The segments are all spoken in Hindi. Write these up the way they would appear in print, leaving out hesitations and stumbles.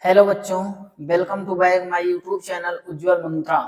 हेलो बच्चों, welcome to back my YouTube channel Ujjwal Mantra.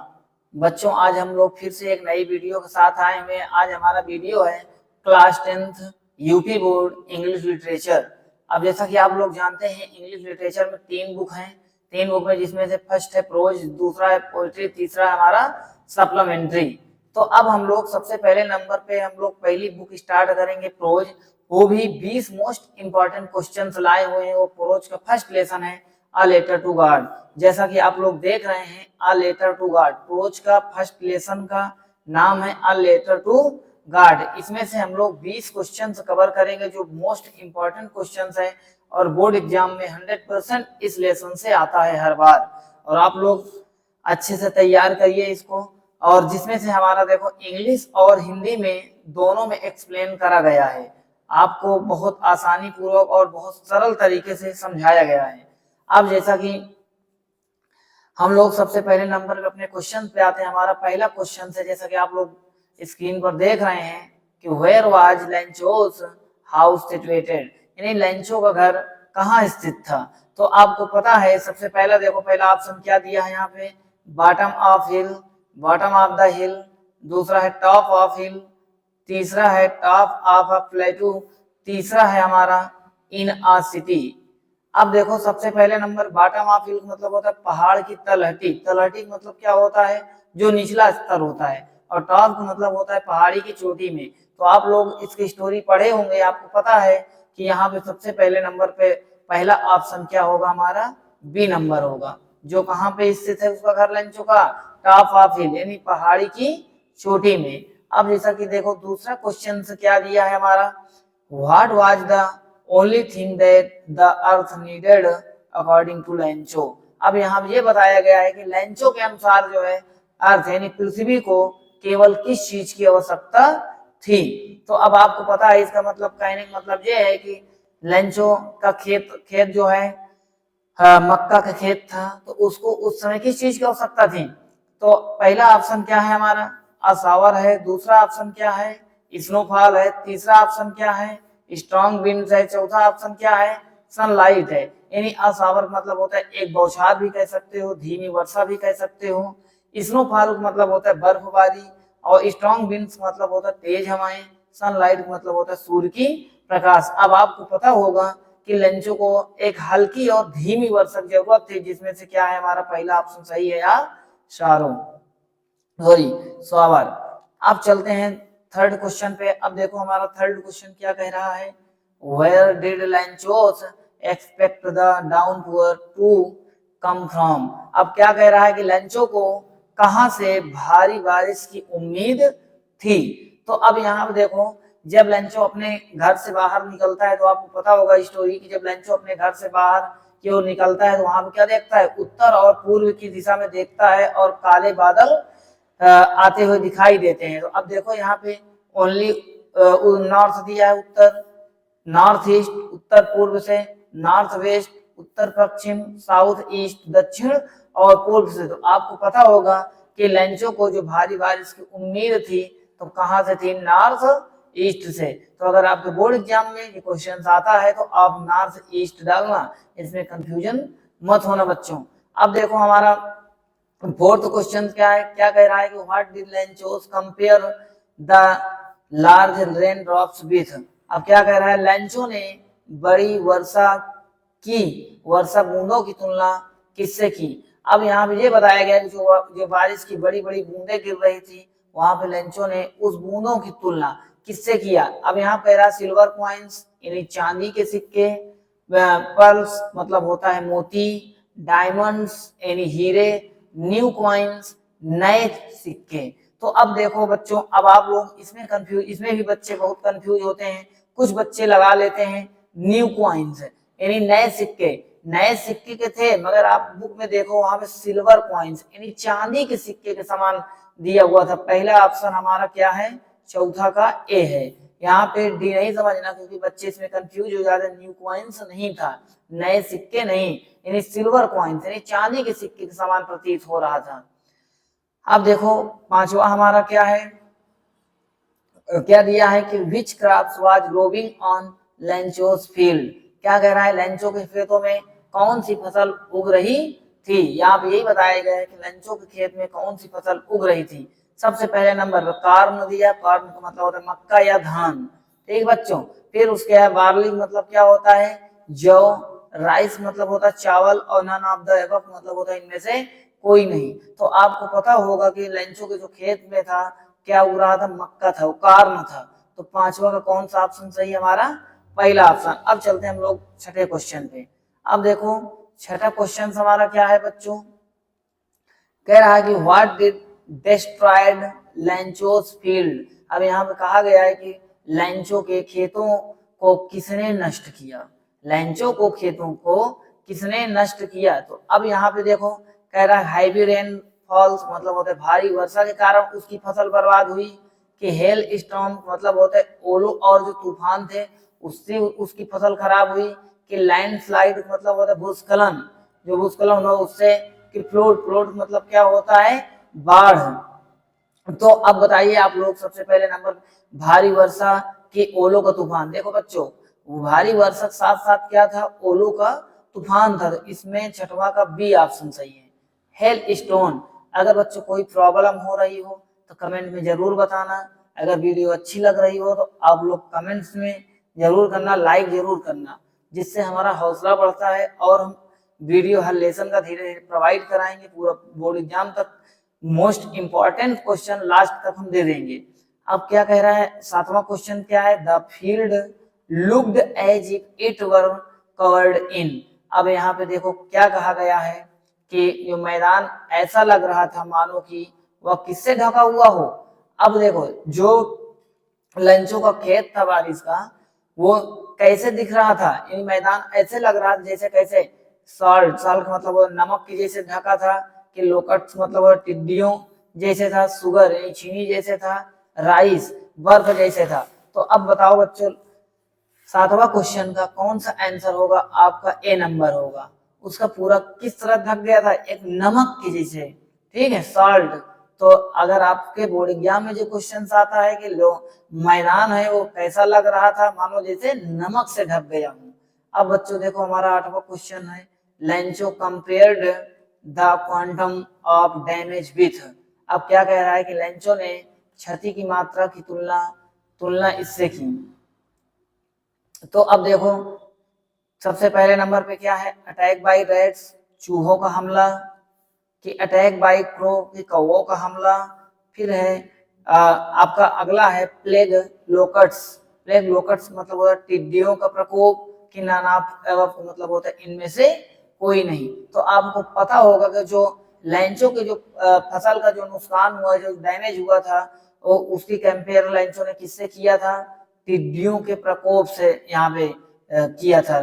बच्चों, आज हम लोग फिर से एक नई वीडियो के साथ आए हुए हैं। आज हमारा वीडियो है class 10th UP board English literature. अब जैसा कि आप लोग जानते हैं, इंग्लिश लिटरेचर में 3 बुक हैं। 3 बुक में जिसमें से फर्स्ट है प्रोज, दूसरा है पोइट्री, तीसरा है हमारा सप्लीमेंट्री। तो अब हम लोग सबसे पहले नंबर पे हम लोग पहली बुक स्टार्ट करेंगे प्रोज। वो भी 20 मोस्ट इंपॉर्टेंट क्वेश्चंस लाए हुए हैं। वो प्रोज का फर्स्ट लेसन है अ लेटर टू गॉड। जैसा कि आप लोग देख रहे हैं, a letter to God prose का फर्स्ट लेसन का नाम है अ लेटर टू गॉड। इसमें से हम लोग 20 क्वेश्चंस कवर करेंगे जो मोस्ट इंपॉर्टेंट क्वेश्चंस है और बोर्ड एग्जाम में 100% इस लेसन से आता है हर बार। और आप लोग अच्छे से तैयार करिए इसको। और जिसमें से हमारा देखो इंग्लिश और हिंदी में दोनों में एक्सप्लेन करा गया है। आपको बहुत आसानी पूर्वक और बहुत सरल तरीके से समझाया गया है। अब जैसा कि हम लोग सबसे पहले नंबर पे अपने क्वेश्चन पे आते हैं। हमारा पहला क्वेश्चन है, जैसा कि आप लोग स्क्रीन पर देख रहे हैं कि वेयर वाज लेंचोस हाउस सिचुएटेड, यानी लेंचो का घर कहाँ स्थित था। तो आपको पता है, सबसे पहला देखो, पहला ऑप्शन क्या दिया है यहाँ पे, bottom of hill, bottom of the हिल। दूसरा है टॉप ऑफ हिल। तीसरा है टॉप ऑफ अ प्लेटू। तीसरा है हमारा इन अ सिटी। अब देखो, सबसे पहले नंबर बॉटम ऑफ हिल मतलब होता है पहाड़ की तलहटी। तलहटी मतलब क्या होता है, जो निचला स्तर होता है। और टॉप का मतलब होता है पहाड़ी की चोटी में। तो आप लोग इसकी स्टोरी पढ़े होंगे, आपको पता है कि यहाँ पे सबसे पहले नंबर पे पहला ऑप्शन क्या होगा, हमारा बी नंबर होगा। जो कहाँ पे स्थित है उसका घर लेंचो का, टॉप ऑफ हिल यानी पहाड़ी की चोटी में। अब जैसा कि देखो दूसरा क्वेश्चन से क्या दिया है हमारा, what was the only thing that the earth needed according to Lencho. अब यहाँ ये बताया गया है कि लेंचो के अनुसार जो है अर्थ यानी पृथ्वी को केवल किस चीज की आवश्यकता थी। तो अब आपको पता है इसका मतलब, कहने का मतलब ये है कि लेंचो का खेत खेत जो है मक्का का खेत था, तो उसको उस समय किस चीज की आवश्यकता थी। तो पहला ऑप्शन क्या है हमारा, असावर है। दूसरा ऑप्शन क्या है, स्नोफॉल है। तीसरा ऑप्शन क्या है, स्ट्रॉन्ग विंड्स है। चौथा ऑप्शन क्या है, सनलाइट है। यानी असावर मतलब होता है एक बौछार भी कह सकते हो, धीमी वर्षा भी कह सकते हो। स्नोफॉल मतलब होता है बर्फबारी। और स्ट्रॉन्ग विंड्स मतलब होता है तेज हवाएं। सनलाइट मतलब होता है सूर्य की प्रकाश। अब आपको पता होगा कि लेंचो को एक हल्की और धीमी वर्षा की जरूरत थी, जिसमें से क्या है हमारा पहला ऑप्शन सही है, या शारो सॉरी स्वावर। अब चलते हैं थर्ड क्वेश्चन पे। अब देखो हमारा थर्ड क्वेश्चन क्या कह रहा है, where did Lencho's expect the downpour to come from. अब क्या कह रहा है कि लेंचो को कहां से भारी बारिश की उम्मीद थी। तो अब यहाँ पे देखो, जब लेंचो अपने घर से बाहर निकलता है, तो आपको पता होगा स्टोरी की, जब लेंचो अपने घर से बाहर की ओर निकलता है तो वहां पे क्या देखता है, उत्तर और पूर्व की दिशा में देखता है और काले बादल आते हुए दिखाई देते हैं। तो अब देखो यहाँ पे ओनली नॉर्थ दिया है, उत्तर नॉर्थ ईस्ट उत्तर पूर्व से, नॉर्थ वेस्ट उत्तर पश्चिम, साउथ ईस्ट दक्षिण और पूर्व से। तो आपको पता होगा कि लेंचो को जो भारी बारिश की उम्मीद थी तो कहां से थी, नॉर्थ ईस्ट से। तो अगर आपके बोर्ड एग्जाम में ये क्वेश्चन आता है तो आप नॉर्थ ईस्ट डालना, इसमें कंफ्यूजन मत होना बच्चों। अब देखो हमारा फोर्थ क्वेश्चन क्या है, क्या कह रहा है कि what did Lencho's compare the large rain drops with. अब क्या कह रहा है, लेंचो ने बड़ी वर्षा बूंदों की तुलना किससे की। अब यहाँ पे ये बताया गया कि जो बारिश की बड़ी बड़ी बूंदें गिर रही थी, वहां पे लेंचो ने उस बूंदों की तुलना किससे किया। अब यहाँ कह रहा है सिल्वर कॉइन्स यानी चांदी के सिक्के, पर्ल्स मतलब होता है मोती, डायमंड्स यानी हीरे, न्यू कॉइन्स नए सिक्के। तो अब देखो बच्चों, अब आप लोग इसमें भी बच्चे बहुत कंफ्यूज होते हैं। कुछ बच्चे लगा लेते हैं न्यू कॉइन्स यानी नए सिक्के। नए सिक्के के थे, मगर आप बुक में देखो वहां पे सिल्वर कॉइन्स यानी चांदी के सिक्के के समान दिया हुआ था। पहला ऑप्शन हमारा क्या है, चौथा का ए है। यहाँ पे डी नहीं समझना, क्योंकि बच्चे इसमें कंफ्यूज हो जाते हैं। न्यू कॉइन्स नहीं था, नए सिक्के नहीं, यानी सिल्वर कॉइन्स यानी चांदी के सिक्के के समान प्रतीत हो रहा था। अब देखो पांचवा हमारा क्या है, क्या दिया है कि which crops was growing on Lencho's field. क्या कह रहा है, लेंचो के खेतों में कौन सी फसल उग रही थी। यहाँ पे यही बताया गया है कि लेंचो के खेत में कौन सी फसल उग रही थी। सबसे पहले नंबर पर कॉर्न दिया, कॉर्न का मतलब होता है मक्का या धान, ठीक बच्चों। फिर उसके बाद बार्ली मतलब क्या होता है, जौ। राइस मतलब होता है चावल, और नन ऑफ द एबव मतलब होता है इनमें से कोई नहीं। तो आपको पता होगा कि लेंचो के जो खेत में था क्या उग रहा था, मक्का था, कॉर्न था। तो पांचवा का कौन सा ऑप्शन सही है हमारा, पहला ऑप्शन। अब चलते हैं हम लोग छठे क्वेश्चन पे। अब देखो छठा क्वेश्चन हमारा क्या है बच्चों, कह रहा है कि व्हाट डिड डिस्ट्रॉयड लेंचोस फील्ड। अब यहाँ पे कहा गया है कि लेंचो के खेतों को किसने नष्ट किया, लेंचो को खेतों को किसने नष्ट किया। तो अब यहाँ पे देखो कह रहा है हैवी रेन फॉल्स मतलब होता है भारी वर्षा के कारण उसकी फसल बर्बाद हुई, कि हेल स्टॉर्म मतलब होता है ओलो और जो तूफान थे उससे उसकी फसल खराब हुई, कि लैंडस्लाइड मतलब होता है भूस्खलन, जो भूस्खलन हुआ उससे, कि फ्लोड, फ्लोड मतलब क्या होता है, बाढ़। तो अब बताइए आप लोग, सबसे पहले नंबर भारी वर्षा की ओलो का तूफान। देखो बच्चों भारी वर्षा के साथ साथ क्या था, ओलो का तूफान था। तो इसमें छठवा का बी ऑप्शन सही है, हेल स्टोन। अगर बच्चों कोई प्रॉब्लम हो रही हो तो कमेंट में जरूर बताना। अगर वीडियो अच्छी लग रही हो तो आप लोग कमेंट्स में जरूर करना, लाइक जरूर करना, जिससे हमारा हौसला बढ़ता है और हम वीडियो हर लेसन का धीरे धीरे प्रोवाइड कराएंगे पूरा बोर्ड एग्जाम तक। मोस्ट इंपॉर्टेंट क्वेश्चन लास्ट तक हम दे देंगे। अब क्या कह रहा है सातवां क्वेश्चन क्या है, the field looked as if it were covered in. अब यहाँ पे देखो क्या कहा गया है कि जो मैदान ऐसा लग रहा था मानो कि वह किससे ढका हुआ हो। अब देखो जो लेंचो का खेत था बारिश का, वो कैसे दिख रहा था, यानी मैदान ऐसे लग रहा था जैसे कैसे, सॉल्ट, सॉल्ट मतलब वो नमक की जैसे ढका था, कि लोकट मतलब वो टिड्डियों जैसे था, शुगर यानी चीनी जैसे था, राइस बर्फ जैसे था। तो अब बताओ बच्चों सातवां क्वेश्चन का कौन सा आंसर होगा, आपका ए नंबर होगा। उसका पूरा किस तरह ढक गया था, एक नमक की जैसे, ठीक है, सॉल्ट। तो अगर आपके बोर्ड एग्जाम में जो क्वेश्चन आता है कि लो मैदान है वो कैसा लग रहा था, मानो जैसे नमक से ढक गया हूं। अब बच्चों देखो हमारा आठवां क्वेश्चन है, Lencho compared the quantum of damage with. अब क्या कह रहा है कि लेंचो ने क्षति की मात्रा की तुलना तुलना इससे की। तो अब देखो सबसे पहले नंबर पे क्या है, अटैक बाय रैट्स, चूहों का हमला, कि अटैक बाय क्रो, कि कौवों का हमला। फिर है आपका अगला है प्लेग लोकट्स। प्लेग लोकट्स मतलब होता है टिड्डियों का प्रकोप, कि नानाप मतलब होता है इनमें से कोई नहीं। तो आपको पता होगा कि जो लेंचो के जो फसल का जो नुकसान हुआ, जो डैमेज हुआ था, वो उसकी कंपेयर लेंचो ने किससे किया था, टिड्डियों के प्रकोप से यहाँ पे किया था।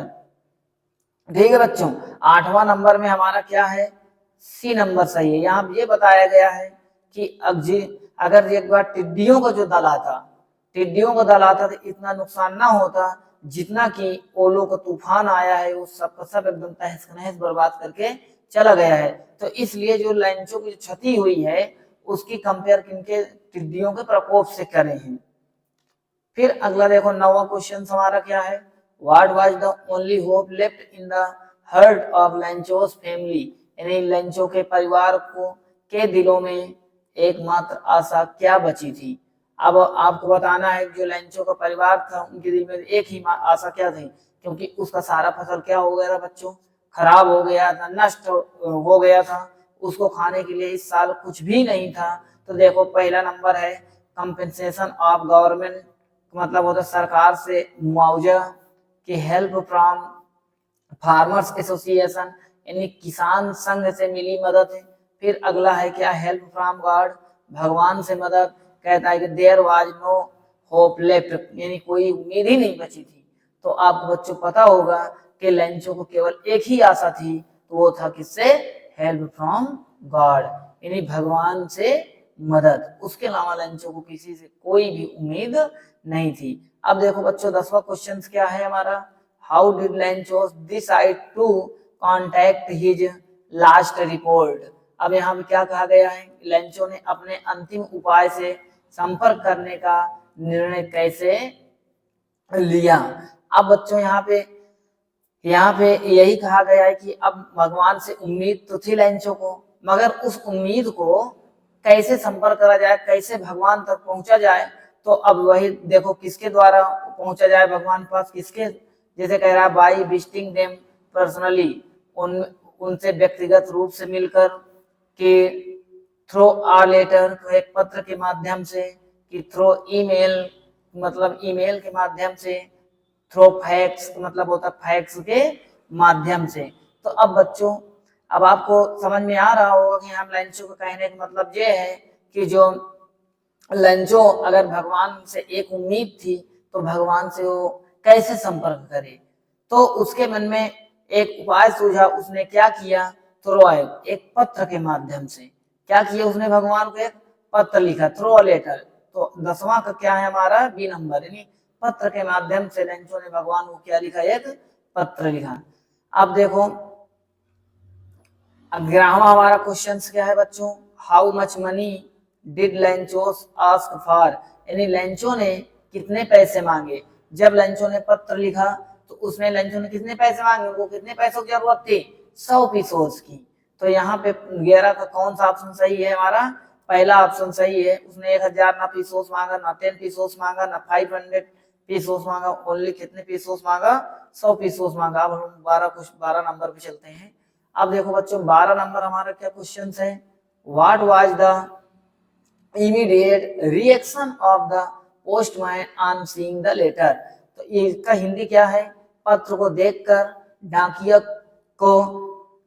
ठीक है बच्चों, आठवां नंबर में हमारा क्या है, सी नंबर सही है। यहाँ ये बताया गया है कि अगर एक बार टिड्डियों का जो दल आता, टिड्डियों का दल आता तो इतना नुकसान ना होता जितना कि ओलो का तूफान आया है, वो सब का सब एकदम तहस नहस बर्बाद करके चला गया है। तो इसलिए जो लेंचो की क्षति हुई है उसकी कंपेयर किनके, टिड्डियों के प्रकोप से करे हैं। फिर अगला देखो नौवां क्वेश्चन हमारा क्या है, what was the only hope left in the heart of Lencho's family. यानी लेंचो के परिवार को के दिलों में एकमात्र आशा क्या बची थी। अब आपको बताना है जो लेंचो का परिवार था उनके दिल में एक ही आशा क्या थी, क्योंकि उसका सारा फसल क्या हो गया था बच्चों, खराब हो गया था, नष्ट हो गया था, उसको खाने के लिए इस साल कुछ भी नहीं था। तो देखो पहला नंबर है कंपेंसेशन ऑफ गवर्नमेंट, मतलब होता सरकार से मुआवजा, की हेल्प फ्रॉम फार्मर्स एसोसिएशन, यानी किसान संघ से मिली मदद है। फिर अगला है क्या, हेल्प फ्रॉम गॉड, भगवान से मदद। कहता है कि there was no hope left, यानी कोई उम्मीद ही नहीं बची थी। तो आपको बच्चों पता होगा कि लेंचो को केवल एक ही आशा थी, तो वो था किससे, हेल्प फ्रॉम गॉड, यानी भगवान से मदद। उसके अलावा लेंचो को किसी से कोई भी उम्मीद नहीं थी। अब देखो बच्चों 10वां क्वेश्चन क्या है हमारा, how did Lencho decide to contact his last report. अब यहाँ पे क्या कहा गया है, लेंचो ने अपने अंतिम उपाय से संपर्क करने का निर्णय कैसे लिया। अब बच्चों यहाँ पे यहाँ पे यही कहा गया है कि अब भगवान से उम्मीद तो थी लेंचो को, मगर उस उम्मीद को कैसे संपर्क करा जाए, कैसे भगवान तक पहुंचा जाए। तो अब वही देखो किसके द्वारा पहुंचा जाए भगवान के पास, किसके, जैसे कह रहा है बाई विजिटिंग देम पर्सनली, उनसे व्यक्तिगत रूप से मिलकर, कि थ्रू आ लेटर, तो एक पत्र के माध्यम से, कि थ्रू ईमेल मतलब ईमेल के माध्यम से, थ्रू फैक्स मतलब होता फैक्स के माध्यम से। तो अब बच्चों, अब आपको समझ में आ रहा होगा कि हम लेंचो को कहने का मतलब ये है कि जो लेंचो अगर भगवान से एक उम्मीद थी तो भगवान से वो कैसे संपर्क करे। तो उसके मन में एक उपाय सूझा, उसने क्या किया, थ्रू एक पत्र के माध्यम से क्या किया उसने, भगवान को एक पत्र लिखा, थ्रू अ लेटर। तो 10वां का क्या है हमारा, बी नंबर, यानी पत्र के माध्यम से लेंचो ने भगवान को क्या लिखा, एक पत्र लिखा। अब देखो अग्रहवा हमारा क्वेश्चन क्या है बच्चों, how much money did Lencho's ask for, यानी लेंचो ने कितने पैसे मांगे। जब लेंचो ने पत्र लिखा तो उसने लेंचो ने कितने पैसे मांगे, उनको कितने पैसों की जरूरत थी, 100 पीसोस की। तो यहाँ पे 11 का कौन सा ऑप्शन सही है हमारा, पहला ऑप्शन सही है। उसने 1000 ना पीसोस मांगा, ना 10 पीसोस मांगा, ना 500 पीसोस मांगा, ओनली कितने पीसोस मांगा, 100 पीसोस मांगा। अब हम 12 नंबर पे चलते हैं। अब देखो बच्चों 12 नंबर हमारा क्या क्वेश्चन है, what was the immediate reaction of the postman on seeing the letter. तो इसका हिंदी क्या है, पत्र को देखकर डाकिया को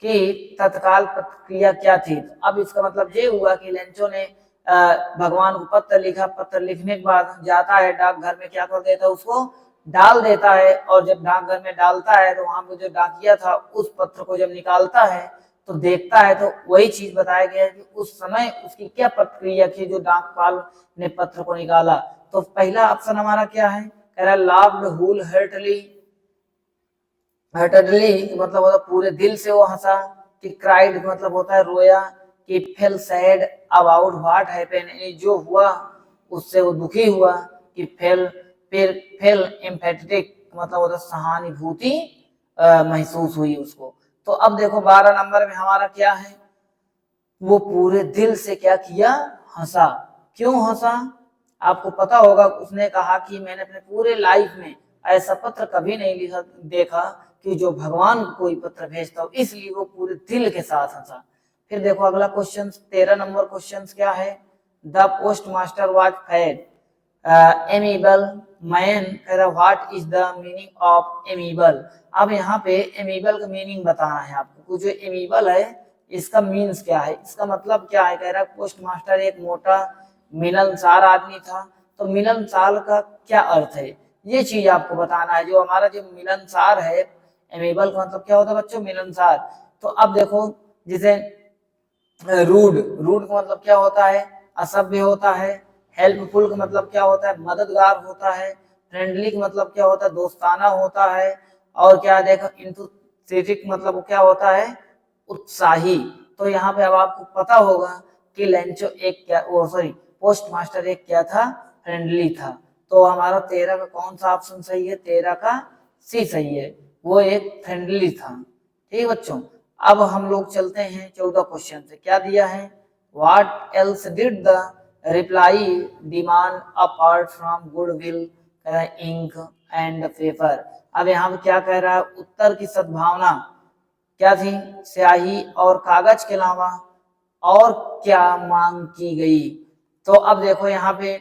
की तत्काल प्रतिक्रिया क्या थी। अब इसका मतलब ये हुआ कि लेंचो ने भगवान को पत्र लिखा, पत्र लिखने के बाद जाता है डाकघर में, क्या कर देता है, उसको डाल देता है। और जब डाकघर में डालता है तो वहां पे जो डाकिया था उस पत्र को जब निकालता है तो देखता है, तो वही चीज बताया गया है कि उस समय उसकी क्या प्रतिक्रिया थी जो डाकपाल ने पत्र को निकाला। तो पहला ऑप्शन हमारा क्या है, कह रहा है लाव्ड होल हार्टली, हार्टेडली मतलब होता पूरे दिल से वो हंसा, कि क्राइड मतलब होता है रोया, कि fail sad about what happened, जो हुआ उससे वो दुखी हुआ, कि फेल एम्पैथेटिक मतलब होता सहानुभूति महसूस हुई उसको। तो अब देखो 12 नंबर में हमारा क्या है, वो पूरे दिल से क्या किया, हंसा। क्यों हंसा, आपको पता होगा, उसने कहा कि मैंने अपने पूरे लाइफ में ऐसा पत्र कभी नहीं लिखा देखा कि जो भगवान को कोई पत्र भेजता हो, इसलिए वो पूरे दिल के साथ हंसा। फिर देखो अगला क्वेश्चन 13 नंबर क्वेश्चन क्या है, the postmaster was fat amiable man, कह रहा what is the meaning of amiable. अब यहाँ पे एमीबल का मीनिंग बताना है आपको। जो एमीबल है इसका मीन्स क्या है, इसका मतलब क्या है, कह रहा पोस्ट मास्टर एक मोटा मिलनसार आदमी था। तो मिलनसार का क्या अर्थ है, ये चीज आपको बताना है। जो हमारा जो मिलनसार है, एमेबल का मतलब क्या होता है बच्चों, मिलनसार। तो अब देखो जैसे रूड, रूड का मतलब क्या होता है, असभ्य होता है। हेल्पफुल का मतलब क्या होता है, मददगार होता है। फ्रेंडली का मतलब क्या होता है, दोस्ताना होता है। और क्या देखो इंथुसियास्टिक मतलब क्या होता है, उत्साही। तो यहाँ पे अब आपको पता होगा कि लेंचो एक क्या, वो सॉरी पोस्ट मास्टर एक क्या था, फ्रेंडली था। तो हमारा 13 का कौन सा ऑप्शन सही है, 13 का सी सही है, वो एक फ्रेंडली था। ठीक है बच्चों, अब हम लोग चलते हैं 14 क्वेश्चन से। क्या दिया है, what else did the reply demand apart from goodwill, ink and paper. अब यहाँ पे क्या कह रहा है, उत्तर की सद्भावना क्या थी, स्याही और कागज के अलावा और क्या मांग की गई। तो अब देखो यहाँ पे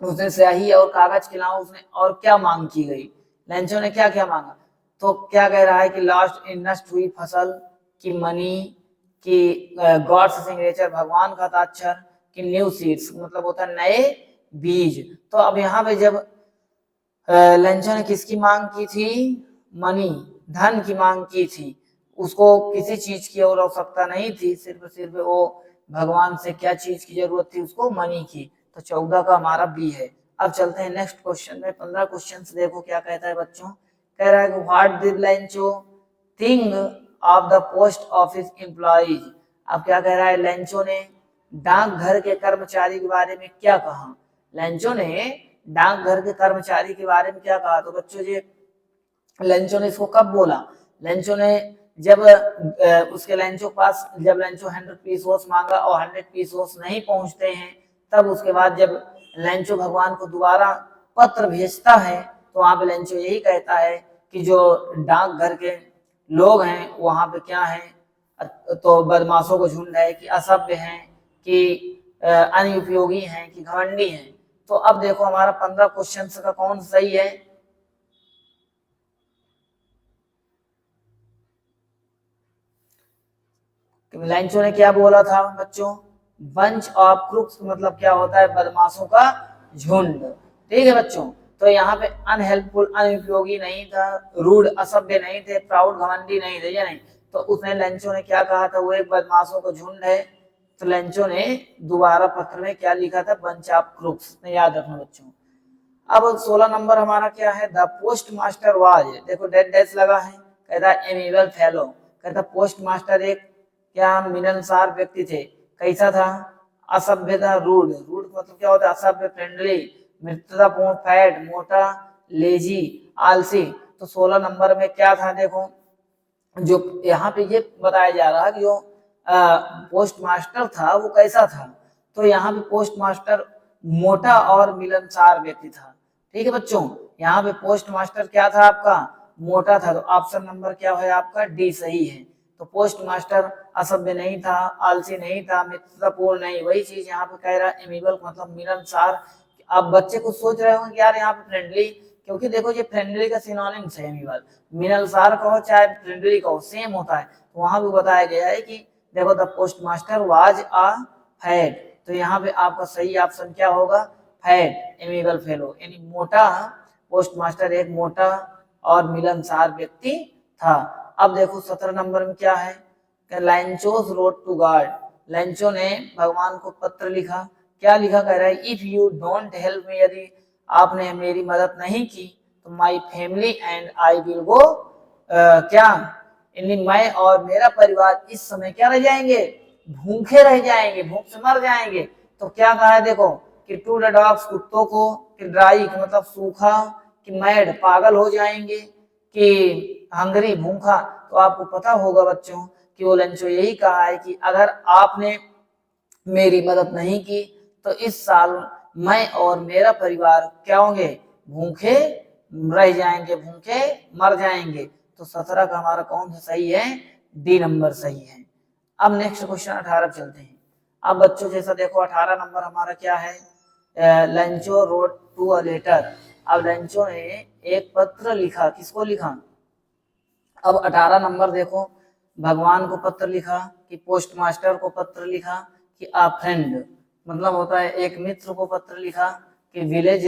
उसने स्याही और कागज के अलावा उसने और क्या मांग की गई, लेंचो ने क्या क्या मांगा। तो क्या कह रहा है कि लास्ट इन नष्ट हुई फसल, की मनी, की गॉड्स सिग्नेचर भगवान का हस्ताक्षर, कि न्यू सीड्स मतलब होता है नए बीज। तो अब यहाँ पे जब लेंचो ने किसकी मांग की थी, मनी, धन की मांग की थी। उसको किसी चीज की और आवश्यकता नहीं थी, सिर्फ वो भगवान से क्या चीज की जरूरत थी, उसको मनी की। तो 14 का हमारा बी है। अब चलते हैं नेक्स्ट क्वेश्चन में। 15 क्वेश्चन देखो क्या कहता है बच्चों, कह रहा है कि what did Lencho think of the post office employees. अब क्या कह रहा है, लेंचो ने डाकघर के कर्मचारी के बारे में क्या कहा। लेंचो ने डाकघर के कर्मचारी के बारे में क्या कहा। तो बच्चों ये लेंचो ने इसको कब बोला? लेंचो ने जब उसके लेंचो के पास जब लेंचो 100 पीसोस मांगा और 100 पीसोस नहीं पहुंचते हैं, तब उसके बाद जब लेंचो भगवान को दोबारा पत्र भेजता है तो वहां पे लेंचो यही कहता है कि जो डाकघर के लोग हैं वहां पे क्या है, तो बदमाशों को झुंड है, कि असभ्य हैं, कि अनुपयोगी हैं, कि घमंडी हैं। तो अब देखो हमारा 15 क्वेश्चन का कौन सही है? लेंचो ने क्या बोला था बच्चों? बंच ऑफ क्रूक्स मतलब क्या होता है? बदमाशों का झुंड। ठीक है बच्चों, तो यहाँ पे अनहेल्पफुल अनुपयोगी नहीं था, रूड असभ्य नहीं थे, प्राउड घमंडी नहीं थे, ये नहीं। तो उसने लेंचो ने क्या कहा था? वो एक बदमाशों का झुंड है। तो लेंचो ने दोबारा पत्र में क्या लिखा था? Bunch of crooks. याद रखना बच्चों। अब 16 नंबर हमारा क्या है? द पोस्ट मास्टर वाज, देखो डेड डैश लगा है, कहता है एमिबल फेलो, कहता पोस्ट मास्टर एक क्या मिलनसार व्यक्ति थे। कैसा था? असभ्य था, रूड। रूड मतलब क्या होता है? असभ्य, फ्रेंडली, मित्रतापूर्ण, फैट, मोटा, लेजी, आलसी। तो 16 नंबर में क्या था? देखो जो यहाँ पे ये बताया जा रहा है कि जो पोस्ट मास्टर था वो कैसा था, तो यहाँ पे पोस्ट मास्टर मोटा और मिलनसार व्यक्ति था। ठीक है बच्चों, यहाँ पे पोस्ट मास्टर क्या था आपका? मोटा था। तो ऑप्शन नंबर क्या है आपका? डी सही है। तो पोस्ट मास्टर असभ्य नहीं था, आलसी नहीं था, मित्रतापूर्ण नहीं, वही चीज यहाँ पे कह रहा है एमिबल मतलब मिलनसार। अब बच्चे कुछ सोच रहे होंगे यार यहाँ पे फ्रेंडली, क्योंकि देखो ये फ्रेंडली का सिनोनिम्स है एमिबल, मिलनसार कहो चाहे फ्रेंडली कहो सेम होता है। तो वहां भी बताया गया है कि देखो the post master was a fat, तो यहाँ पे आपका सही ऑप्शन क्या होगा? फैट एमिबल फेलो, यानी मोटा। पोस्ट मास्टर एक मोटा और मिलनसार व्यक्ति था। अब देखो 17 नंबर में क्या है? लैंचोस रोड टू गॉड, लैंचो ने भगवान को पत्र लिखा। क्या लिखा? कह रहा है if you don't help me, यदि आपने मेरी मदद नहीं की तो my family and I will go, क्या मैं और मेरा परिवार इस समय क्या रह जाएंगे? भूखे रह जाएंगे, भूख से मर जाएंगे। तो क्या कहा है देखो कि टू द डॉग्स कुत्तों को, कि ड्राई मतलब सूखा, कि मैड पागल हो जाएंगे, कि हंगरी भूखा। तो आपको पता होगा बच्चों कि वो लेंचो यही कहा है कि अगर आपने मेरी मदद नहीं की तो इस साल मैं और मेरा परिवार क्या होंगे? भूखे रह जाएंगे, भूखे मर जाएंगे। तो 17 का हमारा कौन सा सही है? डी नंबर सही है। अब नेक्स्ट क्वेश्चन 18 चलते हैं। अब बच्चों जैसा देखो 18 नंबर हमारा क्या है? Lencho wrote to a letter, अब लेंचो ने एक पत्र लिखा। किसको लिखा? अब 18 नंबर देखो, भगवान को पत्र लिखा, कि पोस्ट मास्टर को पत्र लिखा, कि आ फ्रेंड मतलब होता है एक मित्र को पत्र लिखा, कि विलेज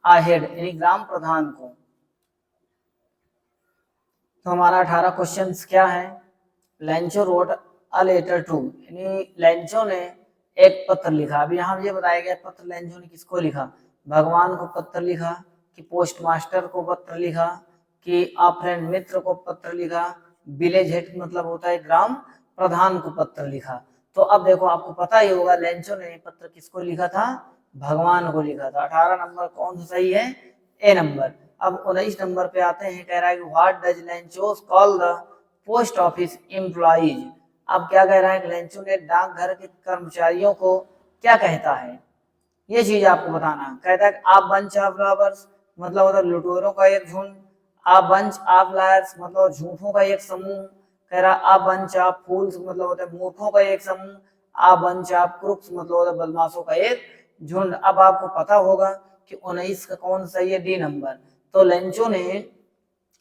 आहेड यानी ग्राम प्रधान को। तो हमारा 18 क्वेश्चंस क्या है? Lencho wrote a letter to, यानी लेंचो ने एक पत्र लिखा। अब यहाँ ये बताया गया पत्र लेंचो ने किसको लिखा? भगवान को पत्र लिखा, कि पोस्ट मास्टर को पत्र लिखा, कि आ फ्रेंड मित्र को पत्र लिखा, विलेज हेड मतलब होता है ग्राम प्रधान को पत्र लिखा। तो अब देखो आपको पता ही होगा लेंचो ने पत्र किसको लिखा था? भगवान को लिखा था। 18 नंबर कौन सा सही है? ए नंबर। अब 19 नंबर पे आते हैं, कह रहा है कि what does Lencho's call the post office employees. अब क्या कह रहा है? लेंचो ने डाकघर के कर्मचारियों को क्या कहता है? ये चीज आपको बताना। कहता है आप बंच ऑफ रॉबर्स मतलब होता है लुटेरों का एक झुंड, आप बंच ऑफ लायर्स मतलब झूठों का एक समूह, कह रहा आप बंच ऑफ फूल्स मतलब होता है मूर्खों का एक समूह, आप बंच ऑफ क्रुक्स मतलब होता है बदमाशों का एक झुंड। अब आपको पता होगा कि 19 का कौन सही है? D number. तो लेंचो ने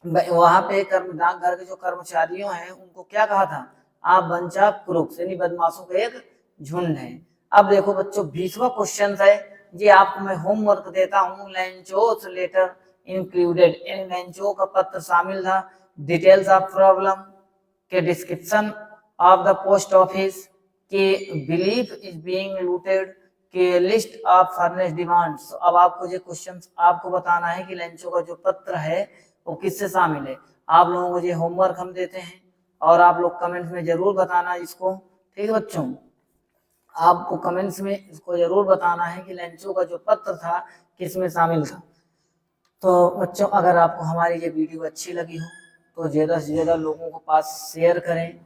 वहां पे डाकघर के जो कर्मचारियों हैं उनको क्या कहा था? आप बंच ऑफ क्रुक्स यानी बदमाशों का एक झुंड है। अब देखो बच्चों 20वां क्वेश्चन है, ये आपको मैं होमवर्क देता हूँ। लेंचोस लेटर इंक्लूडेड, इन लेंचो का पत्र शामिल था। डिटेल्स ऑफ प्रॉब्लम के description of the post office के बिलीफ इज बीइंग लूटेड के लिस्ट ऑफ फर्नेस डिमांड्स। अब आपको ये क्वेश्चन आपको बताना है कि लेंचो का जो पत्र है वो किससे शामिल है। आप लोगों को ये होमवर्क हम देते हैं और आप लोग कमेंट्स में जरूर बताना इसको। ठीक है बच्चों, आपको कमेंट्स में इसको जरूर बताना है कि लेंचो का जो पत्र था किसमें शामिल था। तो बच्चों, अगर आपको हमारी ये वीडियो अच्छी लगी हो तो ज़्यादा से ज़्यादा लोगों को पास शेयर करें,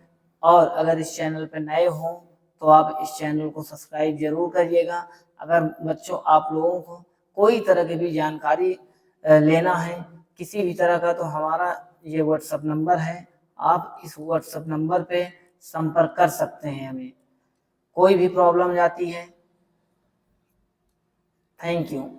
और अगर इस चैनल पर नए हों तो आप इस चैनल को सब्सक्राइब जरूर करिएगा। अगर बच्चों आप लोगों को कोई तरह की भी जानकारी लेना है किसी भी तरह का, तो हमारा ये व्हाट्सएप नंबर है, आप इस व्हाट्सएप नंबर पे संपर्क कर सकते हैं हमें, कोई भी प्रॉब्लम जाती है। Thank you.